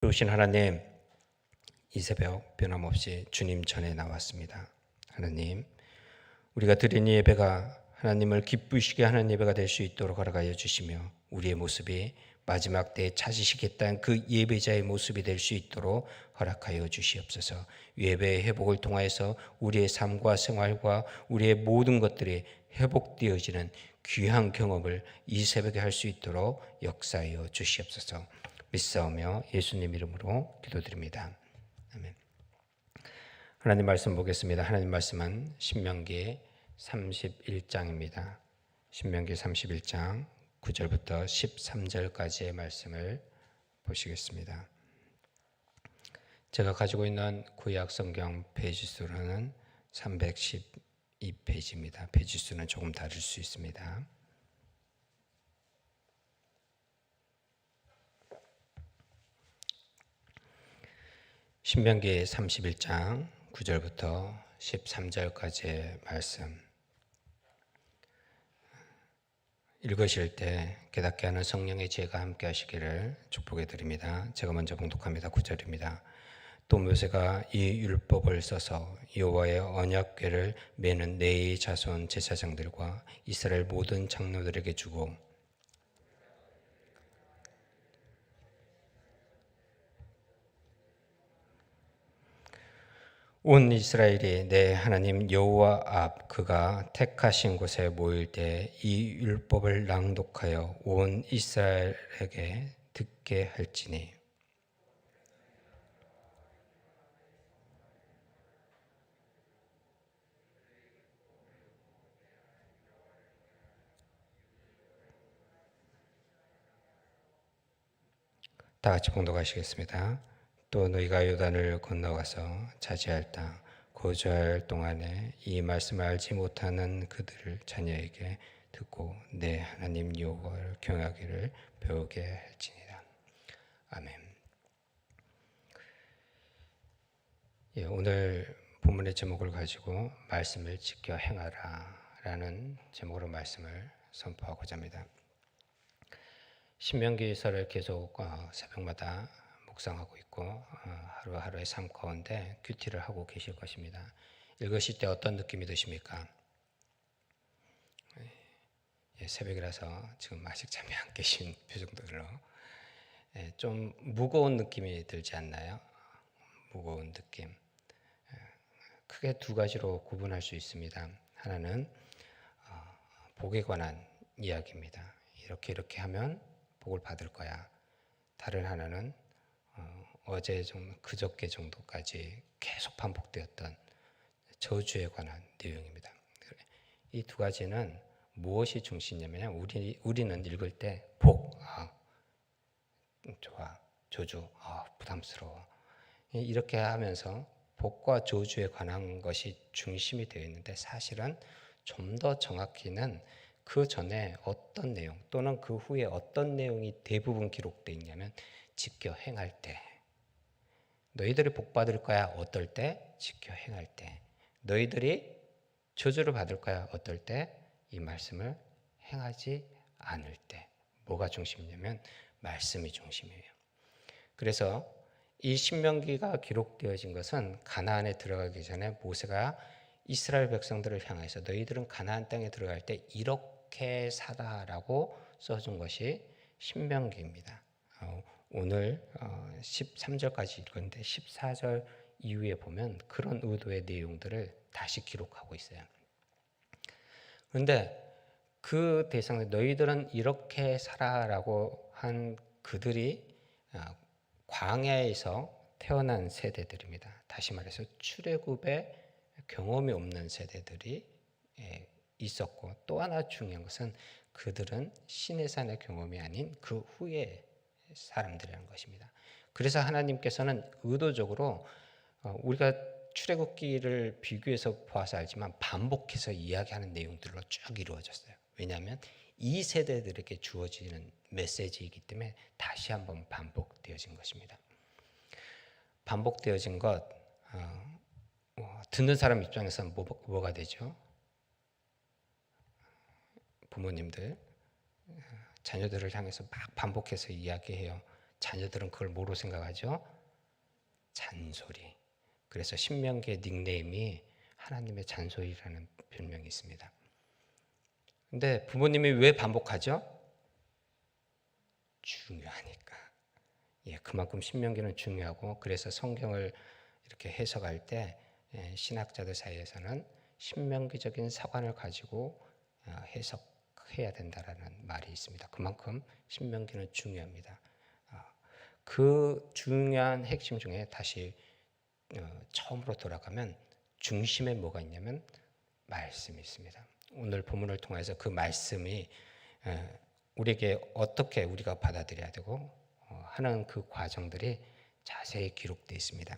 좋으신 하나님, 이 새벽 변함없이 주님 전에 나왔습니다. 하나님, 우리가 드린 이 예배가 하나님을 기쁘시게 하는 예배가 될 수 있도록 허락하여 주시며, 우리의 모습이 마지막 때에 찾으시겠다는 그 예배자의 모습이 될 수 있도록 허락하여 주시옵소서. 예배의 회복을 통하여서 우리의 삶과 생활과 우리의 모든 것들이 회복되어지는 귀한 경험을 이 새벽에 할 수 있도록 역사하여 주시옵소서. 믿사오며 예수님 이름으로 기도드립니다. 아멘. 하나님 말씀 보겠습니다. 하나님 말씀은 신명기 31장입니다. 신명기 31장 9절부터 13절까지의 말씀을 보시겠습니다. 제가 가지고 있는 구약 성경 페이지 수로는 312페이지입니다. 페이지 수는 조금 다를 수 있습니다. 신명기 31장 9절부터 13절까지의 말씀 읽으실 때 깨닫게 하는 성령의 지혜가 함께 하시기를 축복해 드립니다. 제가 먼저 봉독합니다. 9절입니다. 또 모세가 이 율법을 써서 여호와의 언약궤를 매는 레위 자손 제사장들과 이스라엘 모든 장로들에게 주고 온 이스라엘이 내 하나님 여호와 앞 그가 택하신 곳에 모일 때 이 율법을 낭독하여 온 이스라엘에게 듣게 할지니 다 같이 봉독하시겠습니다. 또 너희가 요단을 건너가서 차지할 땅 거주할 동안에 이 말씀을 알지 못하는 그들 자녀에게 듣고 내 하나님 여호와를 경외하기를 배우게 할지니라. 아멘. 오늘 본문의 제목을 가지고 말씀을 지켜 행하라라는 제목으로 말씀을 선포하고자 합니다. 신명기서를 계속 새벽마다 묵상하고 있고 하루하루의 삶 가운데 큐티를 하고 계실 것입니다. 읽으실 때 어떤 느낌이 드십니까? 새벽이라서 지금 아직 잠이 안 깨신 표정들로 좀 무거운 느낌이 들지 않나요? 무거운 느낌. 크게 두 가지로 구분할 수 있습니다. 하나는 복에 관한 이야기입니다. 이렇게 하면 복을 받을 거야. 다른 하나는 어제 정도, 그저께 정도까지 계속 반복되었던 저주에 관한 내용입니다. 이 두 가지는 무엇이 중심이냐면 우리는 읽을 때 복, 좋아, 저주, 부담스러워. 이렇게 하면서 복과 저주에 관한 것이 중심이 되어 있는데 사실은 좀 더 정확히는 그 전에 어떤 내용 또는 그 후에 어떤 내용이 대부분 기록되어 있냐면 지켜 행할 때 너희들이 복 받을 거야 어떨 때? 지켜 행할 때. 너희들이 저주를 받을 거야 어떨 때? 이 말씀을 행하지 않을 때. 뭐가 중심이냐면 말씀이 중심이에요. 그래서 이 신명기가 기록되어진 것은 가나안에 들어가기 전에 모세가 이스라엘 백성들을 향해서 너희들은 가나안 땅에 들어갈 때 이렇게 살아라고 써준 것이 신명기입니다. 오늘 13절까지 읽었는데 14절 이후에 보면 그런 의도의 내용들을 다시 기록하고 있어요. 그런데 그 대상들 너희들은 이렇게 살아라고 한 그들이 광야에서 태어난 세대들입니다. 다시 말해서 출애굽의 경험이 없는 세대들이 있었고 또 하나 중요한 것은 그들은 시내산의 경험이 아닌 그 후에 사람들이라는 것입니다. 그래서 하나님께서는 의도적으로 우리가 출애굽기를 비교해서 보아서 알지만 반복해서 이야기하는 내용들로 쭉 이루어졌어요. 왜냐하면 이 세대들에게 주어지는 메시지이기 때문에 다시 한번 반복되어진 것입니다. 반복되어진 것 듣는 사람 입장에서는 뭐가 되죠? 부모님들 자녀들을 향해서 막 반복해서 이야기해요. 자녀들은 그걸 뭐로 생각하죠? 잔소리. 그래서 신명기의 닉네임이 하나님의 잔소리라는 별명이 있습니다. 근데 부모님이 왜 반복하죠? 중요하니까. 그만큼 신명기는 중요하고, 그래서 성경을 이렇게 해석할 때 신학자들 사이에서는 신명기적인 사관을 가지고 해석해야 된다라는 말이 있습니다. 그만큼 신명기는 중요합니다. 그 중요한 핵심 중에 다시 처음으로 돌아가면 중심에 뭐가 있냐면 말씀이 있습니다. 오늘 본문을 통해서 그 말씀이 우리에게 어떻게 우리가 받아들여야 되고 하는 그 과정들이 자세히 기록되어 있습니다.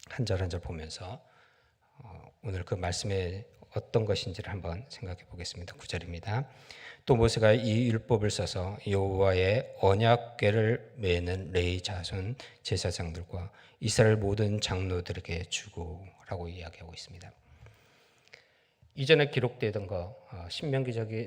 한 절 한 절 보면서 오늘 그 말씀에 어떤 것인지를 한번 생각해 보겠습니다. 9절입니다. 또 모세가 이 율법을 써서 여호와의 언약궤를 메는 레위 자손 제사장들과 이스라엘 모든 장로들에게 주고라고 이야기하고 있습니다. 이전에 기록되던 거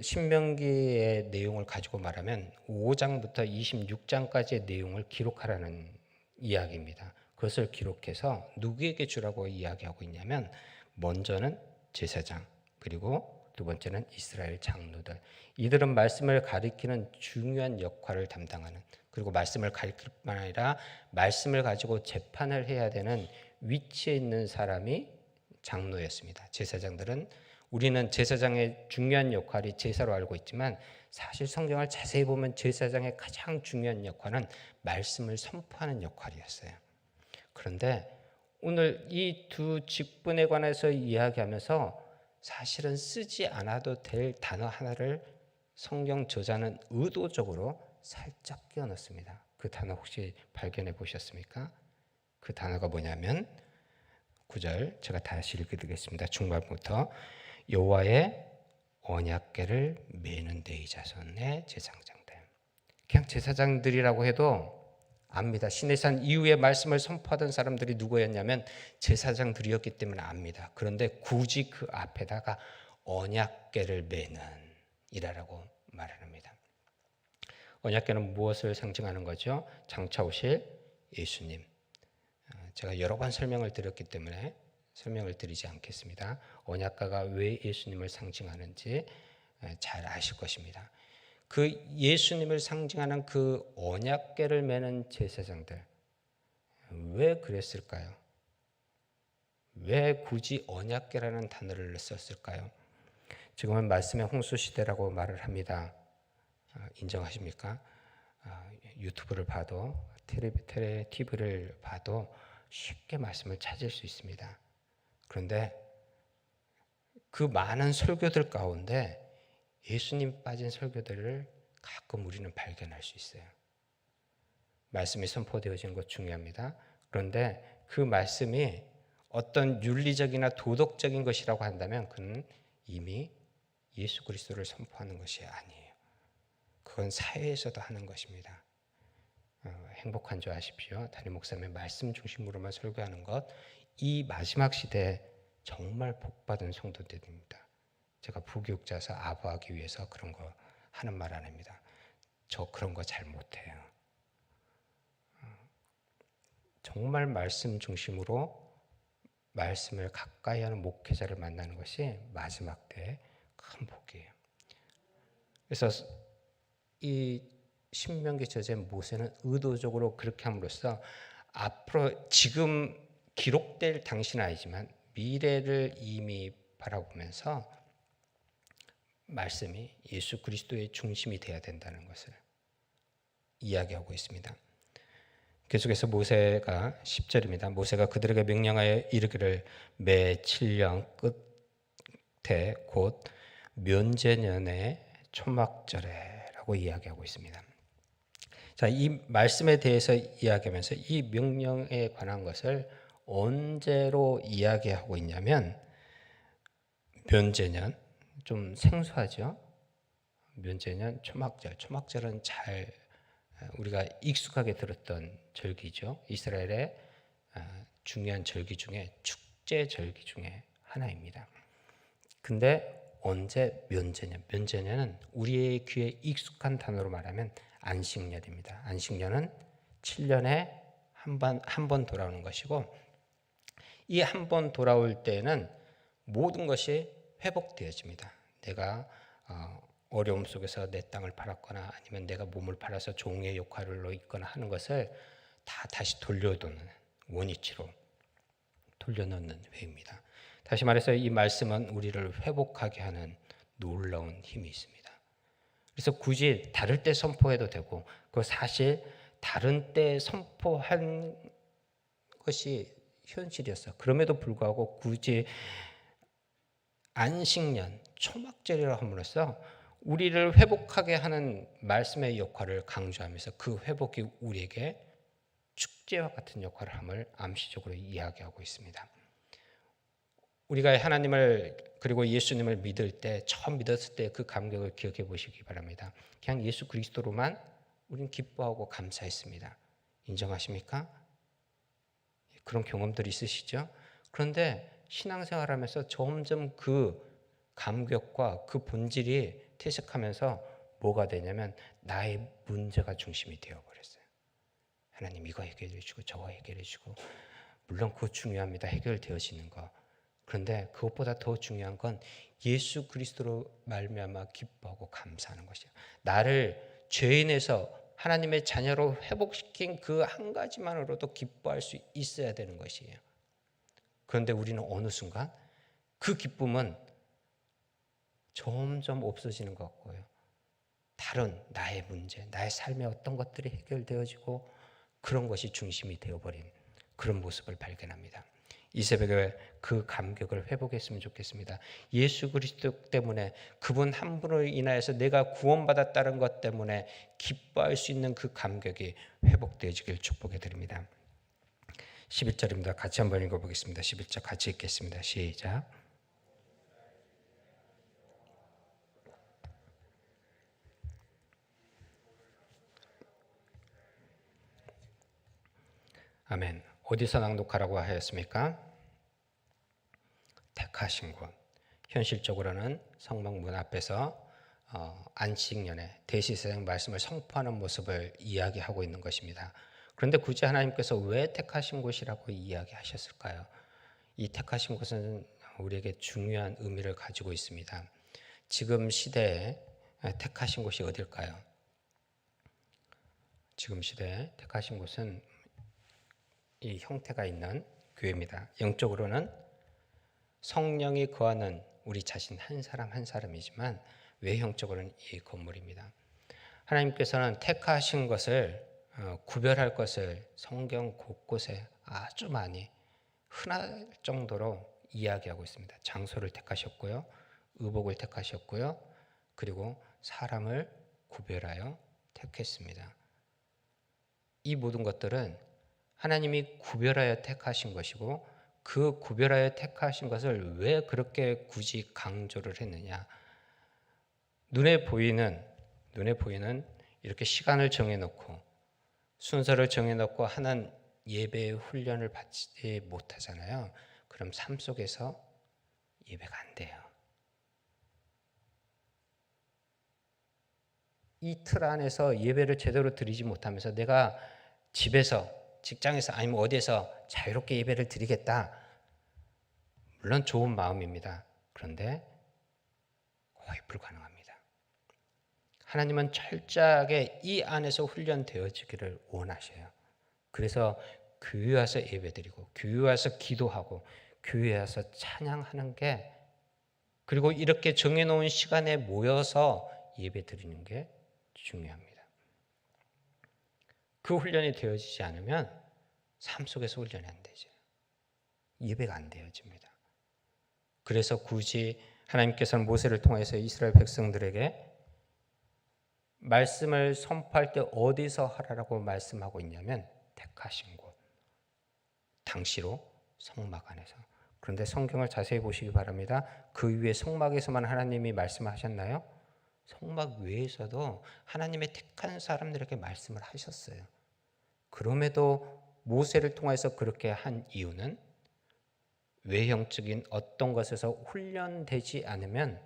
신명기의 내용을 가지고 말하면 5장부터 26장까지의 내용을 기록하라는 이야기입니다. 그것을 기록해서 누구에게 주라고 이야기하고 있냐면 먼저는 제사장, 그리고 두 번째는 이스라엘 장로들. 이들은 말씀을 가리키는 중요한 역할을 담당하는, 그리고 말씀을 가리킬 뿐만 아니라 말씀을 가지고 재판을 해야 되는 위치에 있는 사람이 장로였습니다. 제사장들은, 우리는 제사장의 중요한 역할이 제사로 알고 있지만 사실 성경을 자세히 보면 제사장의 가장 중요한 역할은 말씀을 선포하는 역할이었어요. 그런데 오늘 이 두 직분에 관해서 이야기하면서 사실은 쓰지 않아도 될 단어 하나를 성경 저자는 의도적으로 살짝 끼워 넣습니다. 그 단어 혹시 발견해 보셨습니까? 그 단어가 뭐냐면 9절 제가 다시 읽어드리겠습니다. 중반부터 여호와의 언약궤를 메는 레위 자손의 제사장들. 그냥 제사장들이라고 해도 압니다. 시내산 이후에 말씀을 선포하던 사람들이 누구였냐면 제사장들이었기 때문에 압니다. 그런데 굳이 그 앞에다가 언약궤를 메는 이라고 말을 합니다. 언약궤는 무엇을 상징하는 거죠? 장차 오실 예수님. 제가 여러 번 설명을 드렸기 때문에 설명을 드리지 않겠습니다. 언약궤가 왜 예수님을 상징하는지 잘 아실 것입니다. 그 예수님을 상징하는 그 언약궤를 메는 제사장들, 왜 그랬을까요? 왜 굳이 언약궤라는 단어를 썼을까요? 지금은 말씀의 홍수 시대라고 말을 합니다. 인정하십니까? 유튜브를 봐도 TV를 봐도 쉽게 말씀을 찾을 수 있습니다. 그런데 그 많은 설교들 가운데 예수님 빠진 설교들을 가끔 우리는 발견할 수 있어요. 말씀이 선포되어진 것 중요합니다. 그런데 그 말씀이 어떤 윤리적이나 도덕적인 것이라고 한다면 그는 이미 예수 그리스도를 선포하는 것이 아니에요. 그건 사회에서도 하는 것입니다. 행복한 줄 아십시오. 담임 목사님의 말씀 중심으로만 설교하는 것, 이 마지막 시대에 정말 복받은 성도들입니다. 제가 부교육자서 아부하기 위해서 그런 거 하는 말 아닙니다. 저 그런 거 잘 못해요. 정말 말씀 중심으로 말씀을 가까이 하는 목회자를 만나는 것이 마지막 때의 큰 복이에요. 그래서 이 신명기 저자 모세는 의도적으로 그렇게 함으로써 앞으로 지금 기록될 당시는 아니지만 미래를 이미 바라보면서 말씀이 예수 그리스도의 중심이 되어야 된다는 것을 이야기하고 있습니다. 계속해서 모세가 10절입니다. 모세가 그들에게 명령하여 이르기를 매 7년 끝에 곧 면제년의 초막절에라고 이야기하고 있습니다. 자, 이 말씀에 대해서 이야기하면서 이 명령에 관한 것을 언제로 이야기하고 있냐면 면제년, 좀 생소하죠. 면제년, 초막절. 초막절은 잘 우리가 익숙하게 들었던 절기죠. 이스라엘의 중요한 절기 중에 축제 절기 중에 하나입니다. 근데 언제 면제년? 면제년은 우리의 귀에 익숙한 단어로 말하면 안식년입니다. 안식년은 7년에 한 번 돌아오는 것이고, 이 한 번 돌아올 때에는 모든 것이 회복되어집니다. 내가 어려움 속에서 내 땅을 팔았거나 아니면 내가 몸을 팔아서 종의 역할로 있거나 하는 것을 다 다시 돌려놓는, 원위치로 돌려놓는 회입니다. 다시 말해서 이 말씀은 우리를 회복하게 하는 놀라운 힘이 있습니다. 그래서 굳이 다를 때 선포해도 되고, 그 사실 다른 때 선포한 것이 현실이었어요. 그럼에도 불구하고 굳이 안식년, 초막절이라 함으로써 우리를 회복하게 하는 말씀의 역할을 강조하면서 그 회복이 우리에게 축제와 같은 역할을 함을 암시적으로 이야기하고 있습니다. 우리가 하나님을 그리고 예수님을 믿을 때, 처음 믿었을 때 그 감격을 기억해 보시기 바랍니다. 그냥 예수 그리스도로만 우리는 기뻐하고 감사했습니다. 인정하십니까? 그런 경험들이 있으시죠? 그런데 신앙생활하면서 점점 그 감격과 그 본질이 퇴색하면서 뭐가 되냐면 나의 문제가 중심이 되어버렸어요. 하나님 이거 해결해 주고 저거 해결해 주고, 물론 그거 중요합니다. 해결되어지는 거. 그런데 그것보다 더 중요한 건 예수 그리스도로 말미암아 기뻐하고 감사하는 것이에요. 나를 죄인에서 하나님의 자녀로 회복시킨 그 한 가지만으로도 기뻐할 수 있어야 되는 것이에요. 그런데 우리는 어느 순간 그 기쁨은 점점 없어지는 것 같고요. 다른 나의 문제, 나의 삶의 어떤 것들이 해결되어지고 그런 것이 중심이 되어버린 그런 모습을 발견합니다. 이 새벽에 그 감격을 회복했으면 좋겠습니다. 예수 그리스도 때문에, 그분 한 분으로 인하여서 내가 구원받았다는 것 때문에 기뻐할 수 있는 그 감격이 회복되어지길 축복해 드립니다. 11절입니다. 같이 한번 읽어보겠습니다. 11절 같이 읽겠습니다. 시작. 아멘. 어디서 낭독하라고 하였습니까? 택하신 곳. 현실적으로는 성막문 앞에서 안식년에 대시사장 말씀을 선포하는 모습을 이야기하고 있는 것입니다. 그런데 굳이 하나님께서 왜 택하신 곳이라고 이야기하셨을까요? 이 택하신 곳은 우리에게 중요한 의미를 가지고 있습니다. 지금 시대에 택하신 곳이 어딜까요? 지금 시대에 택하신 곳은 이 형태가 있는 교회입니다. 영적으로는 성령이 거하는 우리 자신 한 사람 한 사람이지만 외형적으로는 이 건물입니다. 하나님께서는 택하신 것을 구별할 것을 성경 곳곳에 아주 많이 흔할 정도로 이야기하고 있습니다. 장소를 택하셨고요, 의복을 택하셨고요, 그리고 사람을 구별하여 택했습니다. 이 모든 것들은 하나님이 구별하여 택하신 것이고, 그 구별하여 택하신 것을 왜 그렇게 굳이 강조를 했느냐? 눈에 보이는 이렇게 시간을 정해놓고 순서를 정해놓고 하는 예배의 훈련을 받지 못하잖아요. 그럼 삶 속에서 예배가 안 돼요. 이 틀 안에서 예배를 제대로 드리지 못하면서 내가 집에서, 직장에서 아니면 어디에서 자유롭게 예배를 드리겠다. 물론 좋은 마음입니다. 그런데 거의 불가능합니다. 하나님은 철저하게 이 안에서 훈련되어지기를 원하셔요. 그래서 교회 와서 예배드리고 교회 와서 기도하고 교회 와서 찬양하는 게, 그리고 이렇게 정해놓은 시간에 모여서 예배드리는 게 중요합니다. 그 훈련이 되어지지 않으면 삶 속에서 훈련이 안 되죠. 예배가 안 되어집니다. 그래서 굳이 하나님께서는 모세를 통해서 이스라엘 백성들에게 말씀을 선포할 때 어디서 하라고 말씀하고 있냐면 택하신 곳, 당시로 성막 안에서. 그런데 성경을 자세히 보시기 바랍니다. 그 위에 성막에서만 하나님이 말씀하셨나요? 성막 외에서도 하나님의 택한 사람들에게 말씀을 하셨어요. 그럼에도 모세를 통해서 그렇게 한 이유는 외형적인 어떤 것에서 훈련되지 않으면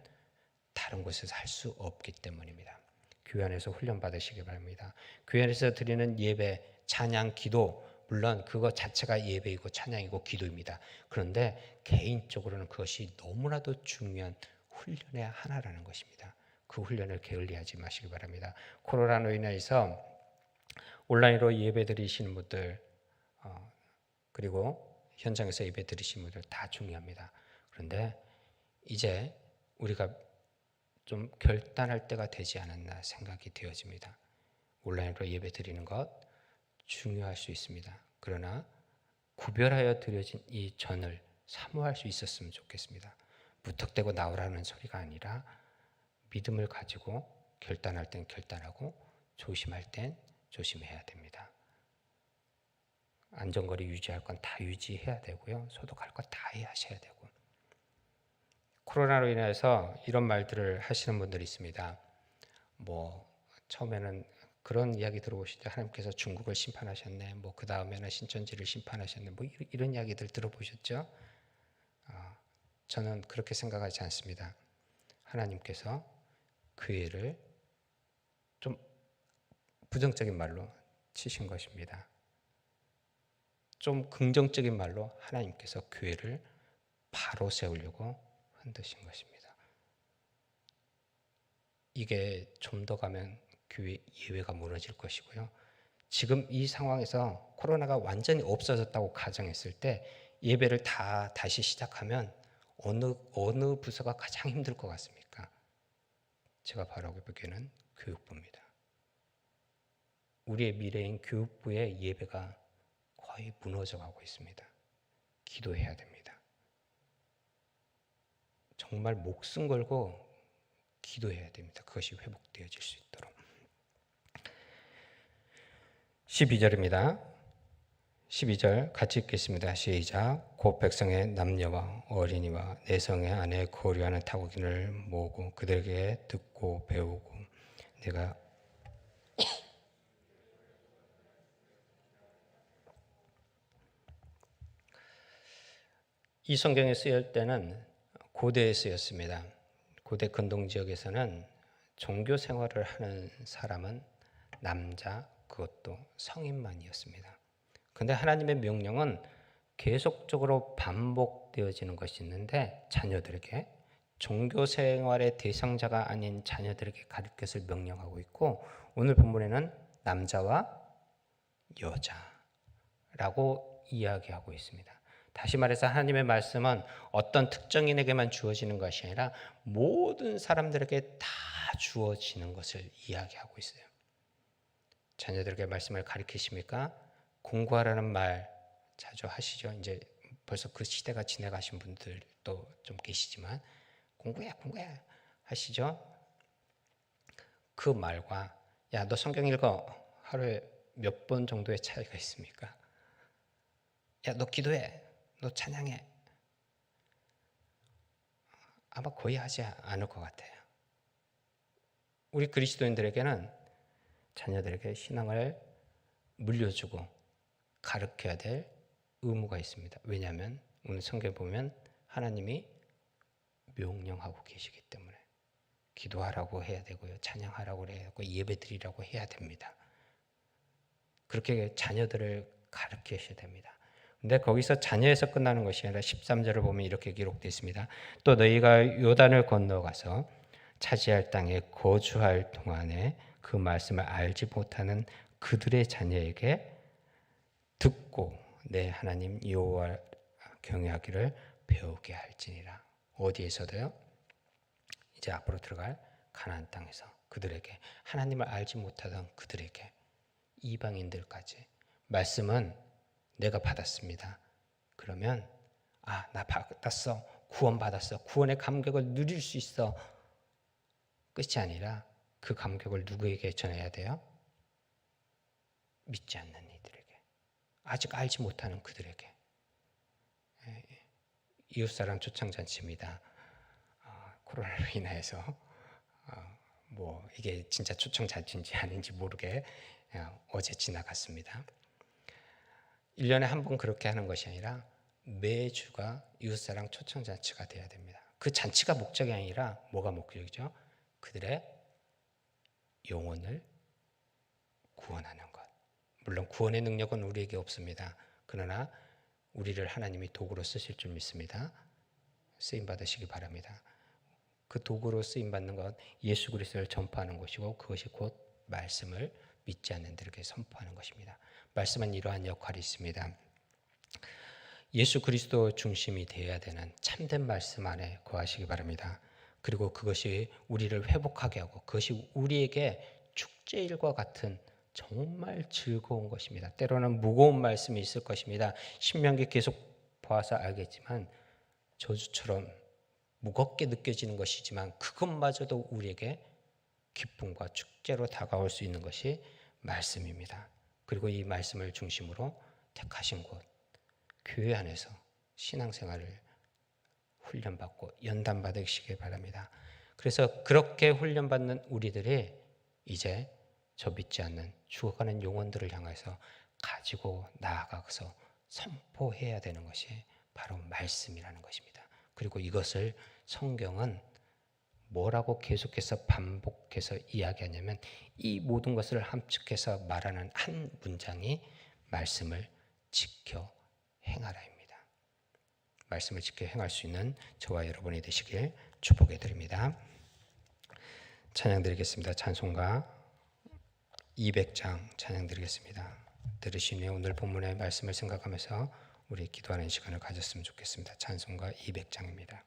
다른 곳에서 할 수 없기 때문입니다. 교회 안에서 훈련 받으시기 바랍니다. 교회 안에서 드리는 예배, 찬양, 기도, 물론 그거 자체가 예배이고 찬양이고 기도입니다. 그런데 개인적으로는 그것이 너무나도 중요한 훈련의 하나라는 것입니다. 그 훈련을 게을리하지 마시기 바랍니다. 코로나로 인해서 온라인으로 예배 드리시는 분들 그리고 현장에서 예배 드리시는 분들 다 중요합니다. 그런데 이제 우리가 좀 결단할 때가 되지 않았나 생각이 되어집니다. 온라인으로 예배 드리는 것 중요할 수 있습니다. 그러나 구별하여 드려진 이 전을 사모할 수 있었으면 좋겠습니다. 무턱대고 나오라는 소리가 아니라 믿음을 가지고 결단할 땐 결단하고 조심할 땐 조심해야 됩니다. 안전거리 유지할 건 다 유지해야 되고요. 소독할 건 다 하셔야 되고. 코로나로 인해서 이런 말들을 하시는 분들이 있습니다. 처음에는 그런 이야기 들어보시죠. 하나님께서 중국을 심판하셨네. 그 다음에는 신천지를 심판하셨네. 이런 이야기들 들어보셨죠? 저는 그렇게 생각하지 않습니다. 하나님께서 그 애를 좀 부정적인 말로 치신 것입니다. 좀 긍정적인 말로 하나님께서 교회를 바로 세우려고 흔드신 것입니다. 이게 좀 더 가면 교회 예외가 무너질 것이고요. 지금 이 상황에서 코로나가 완전히 없어졌다고 가정했을 때 예배를 다시 시작하면 어느 부서가 가장 힘들 것 같습니까? 제가 바라고 보기에는 교육부입니다. 우리의 미래인 교육부의 예배가 거의 무너져가고 있습니다. 기도해야 됩니다. 정말 목숨 걸고 기도해야 됩니다. 그것이 회복되어질 수 있도록. 12절입니다. 12절 같이 읽겠습니다. 시작. 곧 백성의 남녀와 어린이와 내성의 안에 거류하는 타국인을 모으고 그들에게 듣고 배우고 내가 이 성경에 쓰일 때는 고대에 쓰였습니다. 고대 근동 지역에서는 종교 생활을 하는 사람은 남자, 그것도 성인만이었습니다. 그런데 하나님의 명령은 계속적으로 반복되어지는 것이 있는데 자녀들에게 종교 생활의 대상자가 아닌 자녀들에게 가르칠 것을 명령하고 있고 오늘 본문에는 남자와 여자라고 이야기하고 있습니다. 다시 말해서 하나님의 말씀은 어떤 특정인에게만 주어지는 것이 아니라 모든 사람들에게 다 주어지는 것을 이야기하고 있어요. 자녀들에게 말씀을 가르치십니까? 공부하라는 말 자주 하시죠. 이제 벌써 그 시대가 지나가신 분들도 좀 계시지만 공부해 하시죠. 그 말과 야, 너 성경 읽어 하루에 몇 번 정도의 차이가 있습니까? 야, 너 기도해. 너 찬양해. 아마 거의 하지 않을 것 같아요. 우리 그리스도인들에게는 자녀들에게 신앙을 물려주고 가르쳐야 될 의무가 있습니다. 왜냐하면 오늘 성경에 보면 하나님이 명령하고 계시기 때문에 기도하라고 해야 되고요. 찬양하라고 해야 되고 예배드리라고 해야 됩니다. 그렇게 자녀들을 가르치셔야 됩니다. 근데 거기서 자녀에서 끝나는 것이 아니라 13절을 보면 이렇게 기록되어 있습니다. 또 너희가 요단을 건너가서 차지할 땅에 거주할 동안에 그 말씀을 알지 못하는 그들의 자녀에게 듣고 내 하나님 여호와 경외하기를 배우게 할지니라. 어디에서도요? 이제 앞으로 들어갈 가나안 땅에서 그들에게 하나님을 알지 못하던 그들에게 이방인들까지 말씀은 내가 받았습니다. 그러면 나 받았어. 구원받았어. 구원의 감격을 누릴 수 있어. 끝이 아니라 그 감격을 누구에게 전해야 돼요? 믿지 않는 이들에게. 아직 알지 못하는 그들에게. 이웃사랑 초청잔치입니다. 코로나로 인해서 이게 진짜 초청잔치인지 아닌지 모르게 어제 지나갔습니다. 1년에 한 번 그렇게 하는 것이 아니라 매주가 이웃사랑 초청잔치가 돼야 됩니다. 그 잔치가 목적이 아니라 뭐가 목적이죠? 그들의 영혼을 구원하는 것, 물론 구원의 능력은 우리에게 없습니다. 그러나 우리를 하나님이 도구로 쓰실 줄 믿습니다. 쓰임 받으시기 바랍니다. 그 도구로 쓰임 받는 것, 예수 그리스도를 전파하는 것이고, 그것이 곧 말씀을 믿지 않는 들에게 선포하는 것입니다. 말씀은 이러한 역할이 있습니다. 예수 그리스도 중심이 되어야 되는 참된 말씀 안에 거하시기 바랍니다. 그리고 그것이 우리를 회복하게 하고, 그것이 우리에게 축제일과 같은 정말 즐거운 것입니다. 때로는 무거운 말씀이 있을 것입니다. 신명기 계속 보아서 알겠지만 저주처럼 무겁게 느껴지는 것이지만, 그것마저도 우리에게 기쁨과 축제로 다가올 수 있는 것이 말씀입니다. 그리고 이 말씀을 중심으로 택하신 곳, 교회 안에서 신앙생활을 훈련받고 연단받으시길 바랍니다. 그래서 그렇게 훈련받는 우리들이 이제 저 믿지 않는 죽어가는 영혼들을 향해서 가지고 나아가서 선포해야 되는 것이 바로 말씀이라는 것입니다. 그리고 이것을 성경은 뭐라고 계속해서 반복해서 이야기하냐면, 이 모든 것을 함축해서 말하는 한 문장이 말씀을 지켜 행하라입니다. 말씀을 지켜 행할 수 있는 저와 여러분이 되시길 축복해 드립니다. 찬양 드리겠습니다. 찬송가 200장 찬양 드리겠습니다. 들으신 후에 오늘 본문의 말씀을 생각하면서 우리 기도하는 시간을 가졌으면 좋겠습니다. 찬송가 200장입니다.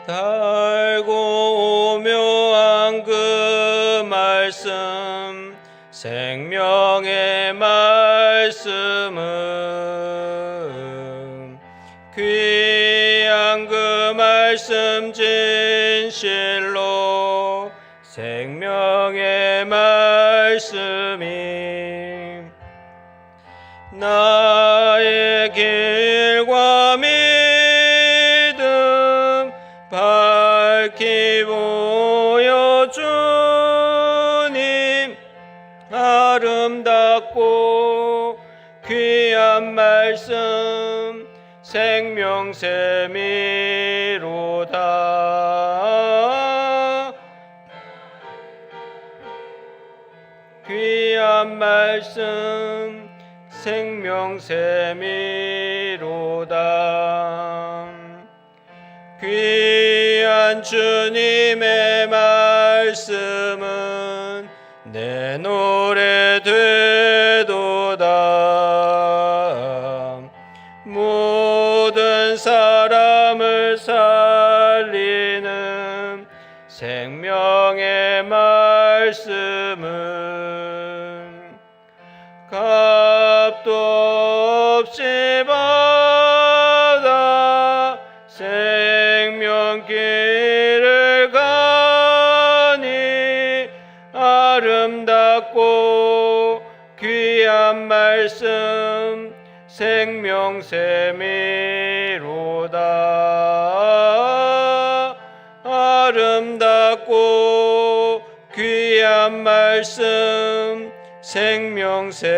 달고 오묘한 그 말씀, 생명의 말씀은 귀한 그 말씀 진실로 생명의 말씀이 나의 길과 믿음 밝히 보여주님, 아름답고 귀한 말씀 생명샘이로다. 귀한 말씀 생명샘이로다. 귀한 주님의 말씀은 내 노래 되도다. 모든 사람을 살리는 생명의 말씀은 값도 없이 받아 생명길을 가니, 아름답고 귀한 말씀 생명샘이로다. 아름답고 귀한 말씀 생명샘이로다.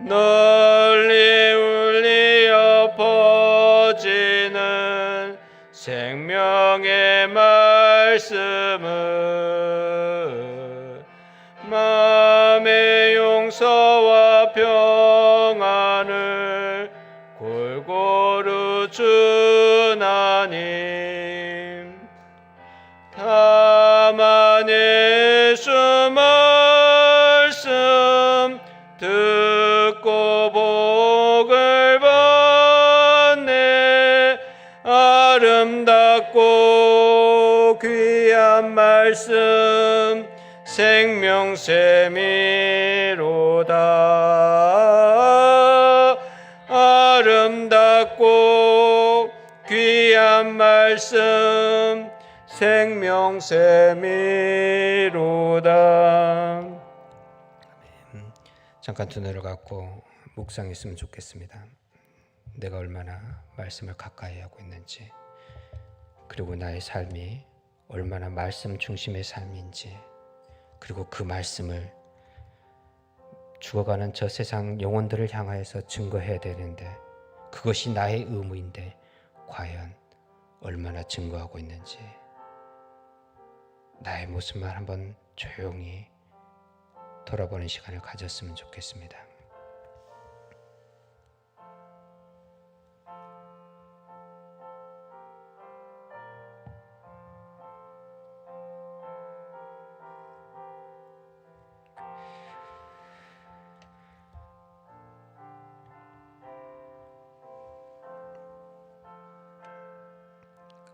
널리 울리어 퍼지는 생명의 말씀은 마음의 용서와 평안을 골고루 주나님. 다만 예수 말씀 듣고 복을 받네. 아름답고 귀한 말씀 생명샘이로다. 아름답고 귀한 말씀 생명샘이로다. 잠깐 두 눈을 감고 묵상했으면 좋겠습니다. 내가 얼마나 말씀을 가까이 하고 있는지, 그리고 나의 삶이 얼마나 말씀 중심의 삶인지, 그리고 그 말씀을 죽어가는 저 세상 영혼들을 향하여서 증거해야 되는데 그것이 나의 의무인데 과연 얼마나 증거하고 있는지 나의 모습만 한번 조용히 돌아보는 시간을 가졌으면 좋겠습니다.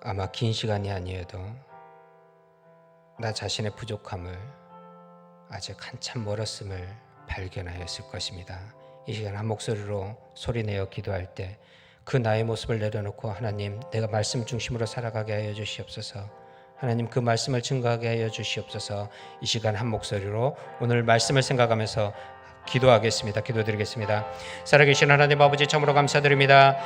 아마 긴 시간이 아니어도 나 자신의 부족함을 아직 한참 멀었음을 발견하였을 것입니다. 이 시간 한 목소리로 소리내어 기도할 때 그 나의 모습을 내려놓고 하나님, 내가 말씀 중심으로 살아가게 하여 주시옵소서. 하나님, 그 말씀을 증거하게 하여 주시옵소서. 이 시간 한 목소리로 오늘 말씀을 생각하면서 기도하겠습니다. 기도드리겠습니다. 살아계신 하나님 아버지, 참으로 감사드립니다.